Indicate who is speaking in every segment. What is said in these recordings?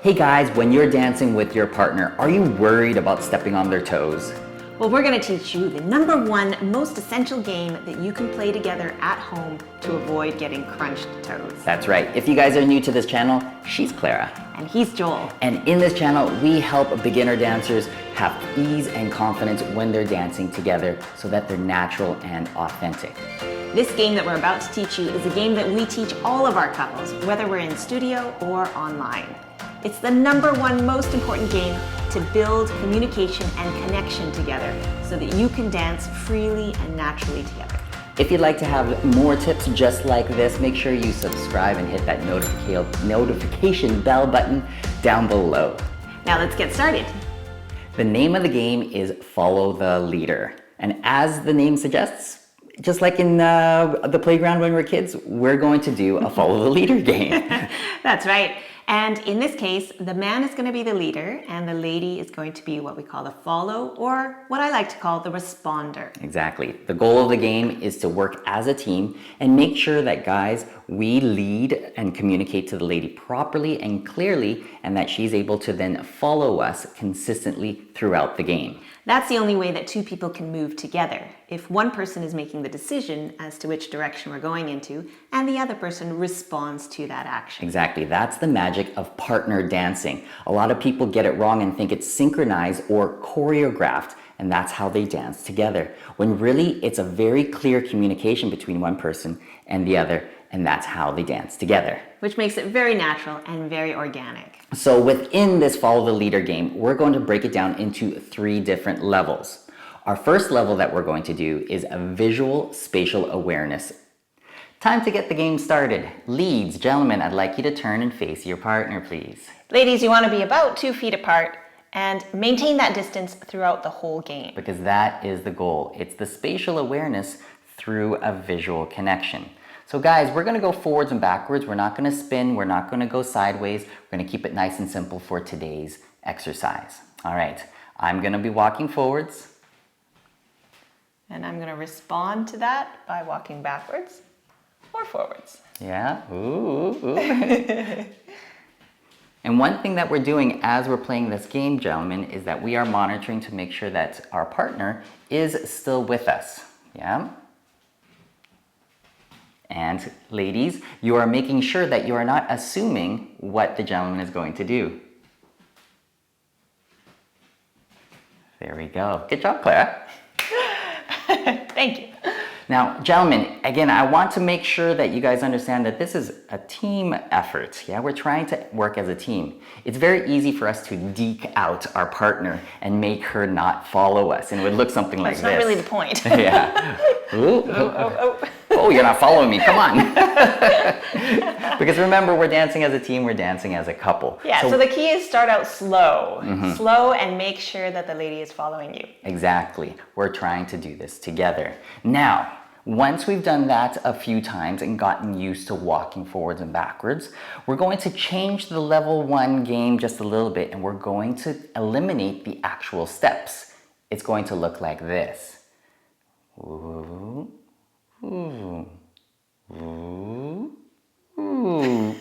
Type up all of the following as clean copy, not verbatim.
Speaker 1: Hey guys, when you're dancing with your partner, are you worried about stepping on their toes?
Speaker 2: Well, we're going to teach you the #1 most essential game that you can play together at home to avoid getting crunched toes.
Speaker 1: That's right. If you guys are new to this channel, she's Clara.
Speaker 2: And he's Joel.
Speaker 1: And in this channel, we help beginner dancers have ease and confidence when they're dancing together so that they're natural and authentic.
Speaker 2: This game that we're about to teach you is a game that we teach all of our couples, whether we're in studio or online. It's the #1 most important game to build communication and connection together so that you can dance freely and naturally together.
Speaker 1: If you'd like to have more tips just like this, make sure you subscribe and hit that notification bell button down below.
Speaker 2: Now let's get started.
Speaker 1: The name of the game is Follow the Leader. And as the name suggests, just like in the playground when we're kids, we're going to do a Follow the Leader game.
Speaker 2: That's right. And in this case, the man is going to be the leader and the lady is going to be what we call the follow, or what I like to call the responder.
Speaker 1: Exactly. The goal of the game is to work as a team and make sure that, guys, we lead and communicate to the lady properly and clearly, and that she's able to then follow us consistently throughout the game.
Speaker 2: That's the only way that two people can move together. If one person is making the decision as to which direction we're going into, and the other person responds to that action.
Speaker 1: Exactly. That's the magic of partner dancing. A lot of people get it wrong and think it's synchronized or choreographed, and that's how they dance together. When really it's a very clear communication between one person and the other, and that's how they dance together.
Speaker 2: Which makes it very natural and very organic.
Speaker 1: So within this Follow the Leader game, we're going to break it down into 3 different levels. Our first level that we're going to do is a visual spatial awareness. Time to get the game started. Leads, gentlemen, I'd like you to turn and face your partner, please.
Speaker 2: Ladies, you want to be about 2 feet apart and maintain that distance throughout the whole game.
Speaker 1: Because that is the goal. It's the spatial awareness through a visual connection. So guys, we're going to go forwards and backwards. We're not going to spin. We're not going to go sideways. We're going to keep it nice and simple for today's exercise. All right, I'm going to be walking forwards.
Speaker 2: And I'm going to respond to that by walking backwards or forwards.
Speaker 1: Yeah, ooh, ooh. And one thing that we're doing as we're playing this game, gentlemen, is that we are monitoring to make sure that our partner is still with us. Yeah? And ladies, you are making sure that you are not assuming what the gentleman is going to do. There we go. Good job, Clara.
Speaker 2: Thank you.
Speaker 1: Now, gentlemen, again, I want to make sure that you guys understand that this is a team effort. Yeah, we're trying to work as a team. It's very easy for us to deke out our partner and make her not follow us, and it would look something like this.
Speaker 2: That's not really the point.
Speaker 1: Yeah. Ooh. Oh, you're not following me. Come on. Because remember, we're dancing as a team. We're dancing as a couple.
Speaker 2: Yeah, so the key is start out slow. Slow and make sure that the lady is following you.
Speaker 1: Exactly. We're trying to do this together. Now, once we've done that a few times and gotten used to walking forwards and backwards, we're going to change the level 1 game just a little bit, and we're going to eliminate the actual steps. It's going to look like this. Ooh, ooh, ooh, ooh.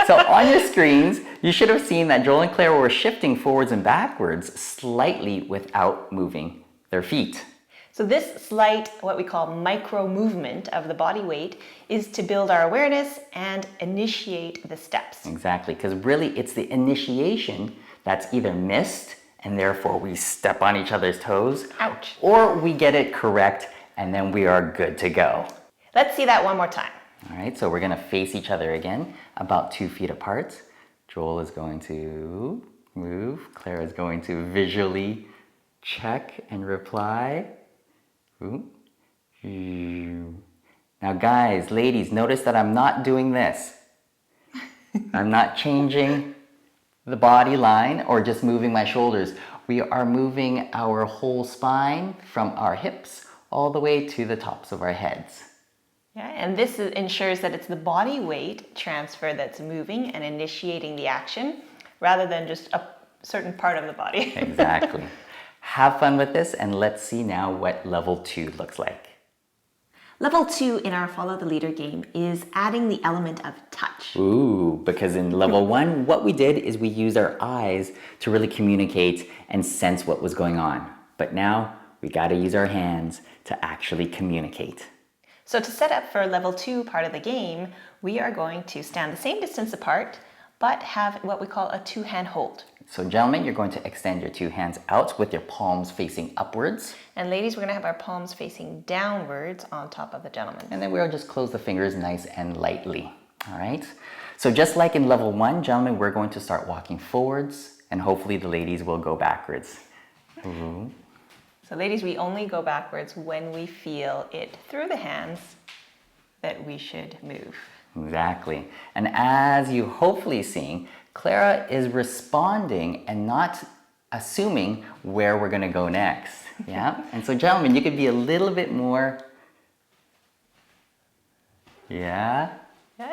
Speaker 1: So on your screens, you should have seen that Joel and Claire were shifting forwards and backwards slightly without moving their feet.
Speaker 2: So this slight, what we call micro movement of the body weight, is to build our awareness and initiate the steps.
Speaker 1: Exactly, because really it's the initiation that's either missed and therefore we step on each other's toes.
Speaker 2: Ouch.
Speaker 1: Or we get it correct and then we are good to go.
Speaker 2: Let's see that one more time.
Speaker 1: All right, so we're going to face each other again, about 2 feet apart. Joel is going to move. Claire is going to visually check and reply. Ooh. Now guys, ladies, notice that I'm not doing this. I'm not changing the body line or just moving my shoulders. We are moving our whole spine from our hips all the way to the tops of our heads.
Speaker 2: Yeah, and this ensures that it's the body weight transfer that's moving and initiating the action rather than just a certain part of the body.
Speaker 1: Exactly. Have fun with this, and let's see now what level 2 looks like.
Speaker 2: Level 2 in our Follow the Leader game is adding the element of touch.
Speaker 1: Ooh, because in level 1, what we did is we used our eyes to really communicate and sense what was going on. But now we got to use our hands to actually communicate.
Speaker 2: So to set up for level 2 part of the game, we are going to stand the same distance apart, but have what we call a two-hand hold.
Speaker 1: So gentlemen, you're going to extend your two hands out with your palms facing upwards.
Speaker 2: And ladies, we're going to have our palms facing downwards on top of the gentleman.
Speaker 1: And then we'll just close the fingers nice and lightly. All right? So just like in level 1, gentlemen, we're going to start walking forwards, and hopefully the ladies will go backwards. Ooh.
Speaker 2: So ladies, we only go backwards when we feel it through the hands that we should move.
Speaker 1: Exactly. And as you hopefully seeing, Clara is responding and not assuming where we're going to go next. Yeah? And so gentlemen, you could be a little bit more, yeah,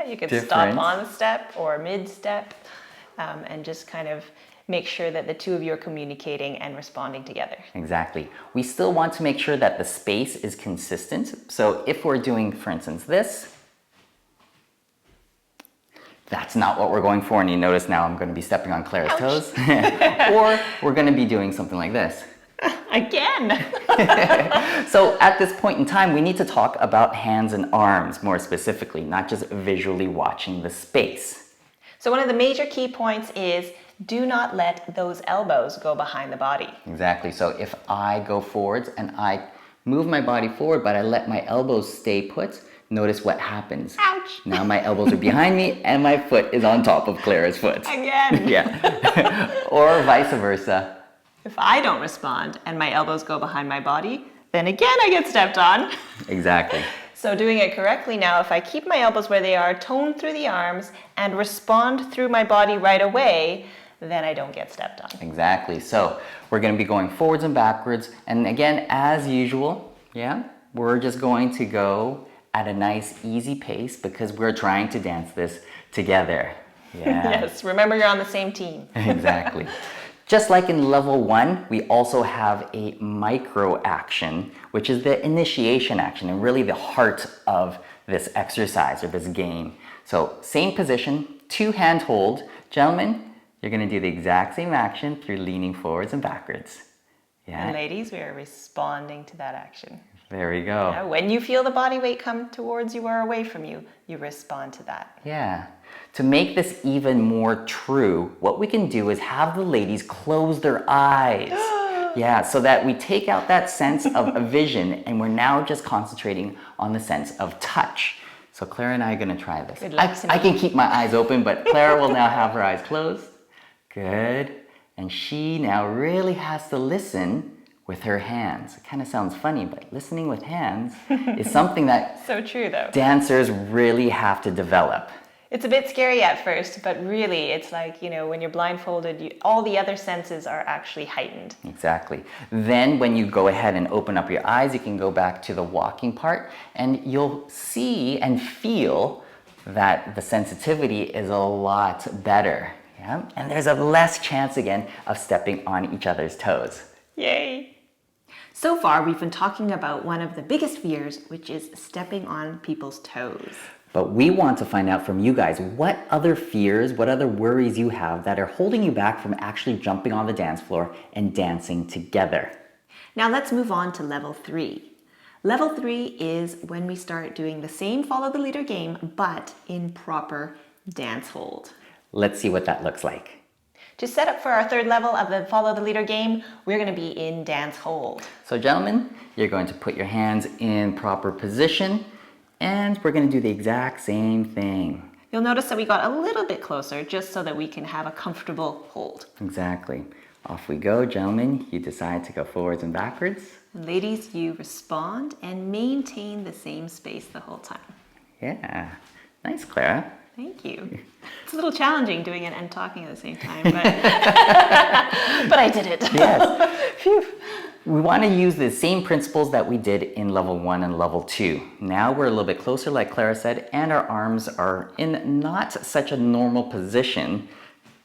Speaker 2: you could
Speaker 1: different.
Speaker 2: Stop on the step or mid-step and just kind of make sure that the two of you are communicating and responding together.
Speaker 1: Exactly. We still want to make sure that the space is consistent. So if we're doing, for instance, this, that's not what we're going for, and you notice now I'm going to be stepping on Clara's toes. Or we're going to be doing something like this.
Speaker 2: Again!
Speaker 1: So at this point in time, we need to talk about hands and arms more specifically, not just visually watching the space.
Speaker 2: So one of the major key points is do not let those elbows go behind the body.
Speaker 1: Exactly. So if I go forwards and I move my body forward, but I let my elbows stay put, notice what happens.
Speaker 2: Ouch!
Speaker 1: Now my elbows are behind me and my foot is on top of Clara's foot.
Speaker 2: Again!
Speaker 1: Yeah. Or vice versa.
Speaker 2: If I don't respond and my elbows go behind my body, then again I get stepped on.
Speaker 1: Exactly.
Speaker 2: So doing it correctly now, if I keep my elbows where they are, tone through the arms, and respond through my body right away, then I don't get stepped on.
Speaker 1: Exactly. So we're going to be going forwards and backwards. And again, as usual, yeah, we're just going to go at a nice, easy pace because we're trying to dance this together. Yeah.
Speaker 2: Yes, remember you're on the same team.
Speaker 1: Exactly. Just like in level 1, we also have a micro action, which is the initiation action and really the heart of this exercise or this game. So same position, two-hand hold. Gentlemen, you're going to do the exact same action through leaning forwards and backwards. Yeah.
Speaker 2: And ladies, we are responding to that action.
Speaker 1: There we go.
Speaker 2: Yeah, when you feel the body weight come towards you or away from you, you respond to that.
Speaker 1: Yeah. To make this even more true, what we can do is have the ladies close their eyes. Yeah, so that we take out that sense of a vision and we're now just concentrating on the sense of touch. So Clara and I are going to try this.
Speaker 2: Good luck to
Speaker 1: I
Speaker 2: me.
Speaker 1: can keep my eyes open, but Clara will now have her eyes closed. Good. And she now really has to listen with her hands. It kind of sounds funny, but listening with hands is something that
Speaker 2: So true though.
Speaker 1: dancers really have to develop.
Speaker 2: It's a bit scary at first, but really it's like, you know, when you're blindfolded, all the other senses are actually heightened.
Speaker 1: Exactly. Then when you go ahead and open up your eyes, you can go back to the walking part and you'll see and feel that the sensitivity is a lot better. Yeah? And there's a less chance again of stepping on each other's toes.
Speaker 2: Yay! So far, we've been talking about one of the biggest fears, which is stepping on people's toes.
Speaker 1: But we want to find out from you guys what other fears, what other worries you have that are holding you back from actually jumping on the dance floor and dancing together.
Speaker 2: Now let's move on to level 3. Level 3 is when we start doing the same Follow the Leader game, but in proper dance hold.
Speaker 1: Let's see what that looks like.
Speaker 2: To set up for our third level of the Follow the Leader game, we're going to be in dance hold.
Speaker 1: So gentlemen, you're going to put your hands in proper position and we're going to do the exact same thing.
Speaker 2: You'll notice that we got a little bit closer just so that we can have a comfortable hold.
Speaker 1: Exactly. Off we go, gentlemen. You decide to go forwards and backwards.
Speaker 2: And ladies, you respond and maintain the same space the whole time.
Speaker 1: Yeah. Nice, Clara.
Speaker 2: Thank you. It's a little challenging doing it and talking at the same time, but, but I did it.
Speaker 1: Yes.
Speaker 2: Phew.
Speaker 1: We want to use the same principles that we did in level 1 and level 2. Now we're a little bit closer, like Clara said, and our arms are in not such a normal position,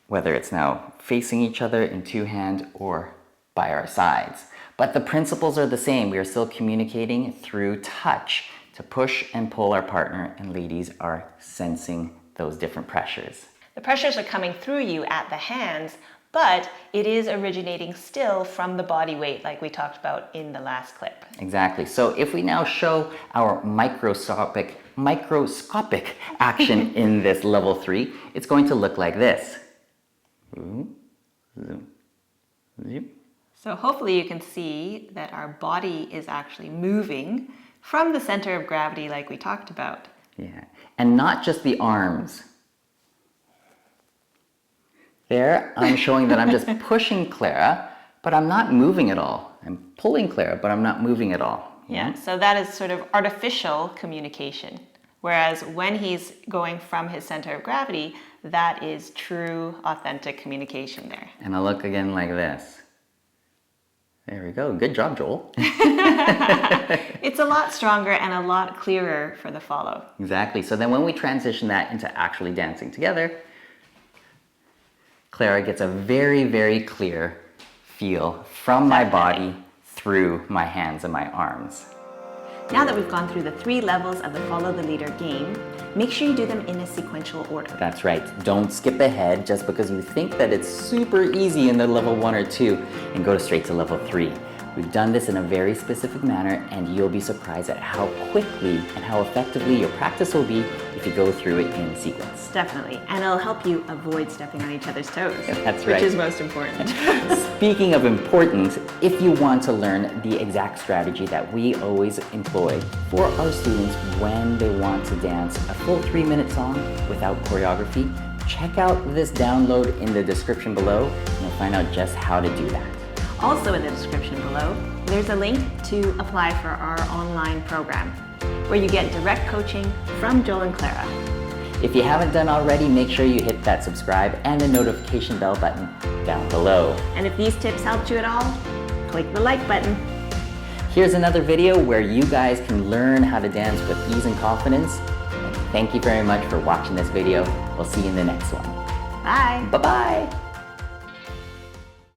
Speaker 1: whether it's now facing each other in two-hand or by our sides. But the principles are the same. We are still communicating through touch. to push and pull our partner, and ladies are sensing those different pressures.
Speaker 2: The pressures are coming through you at the hands, but it is originating still from the body weight like we talked about in the last clip.
Speaker 1: Exactly. So if we now show our microscopic action in this level 3, it's going to look like this. Zoom, zoom, zoom.
Speaker 2: So hopefully you can see that our body is actually moving from the center of gravity like we talked about.
Speaker 1: Yeah, and not just the arms. There, I'm showing that I'm just pushing Clara, but I'm not moving at all. I'm pulling Clara, but I'm not moving at all.
Speaker 2: Yeah, so that is sort of artificial communication. Whereas when he's going from his center of gravity, that is true, authentic communication there.
Speaker 1: And I'll look again like this. There we go. Good job, Joel.
Speaker 2: It's a lot stronger and a lot clearer for the follow.
Speaker 1: Exactly. So then when we transition that into actually dancing together, Clara gets a very, very clear feel from my body through my hands and my arms.
Speaker 2: Now that we've gone through the 3 levels of the follow the leader game, make sure you do them in a sequential order.
Speaker 1: That's right. Don't skip ahead just because you think that it's super easy in the level 1 or 2 and go straight to level 3. We've done this in a very specific manner, and you'll be surprised at how quickly and how effectively your practice will be if you go through it in sequence.
Speaker 2: Definitely, and it'll help you avoid stepping on each other's toes.
Speaker 1: That's right.
Speaker 2: Which is most important.
Speaker 1: Speaking of important, if you want to learn the exact strategy that we always employ for our students when they want to dance a full 3-minute song without choreography, check out this download in the description below, and you'll find out just how to do that.
Speaker 2: Also in the description below, there's a link to apply for our online program, where you get direct coaching from Joel and Clara.
Speaker 1: If you haven't done already, make sure you hit that subscribe and the notification bell button down below.
Speaker 2: And if these tips helped you at all, click the like button.
Speaker 1: Here's another video where you guys can learn how to dance with ease and confidence. And thank you very much for watching this video. We'll see you in the next one.
Speaker 2: Bye.
Speaker 1: Bye-bye.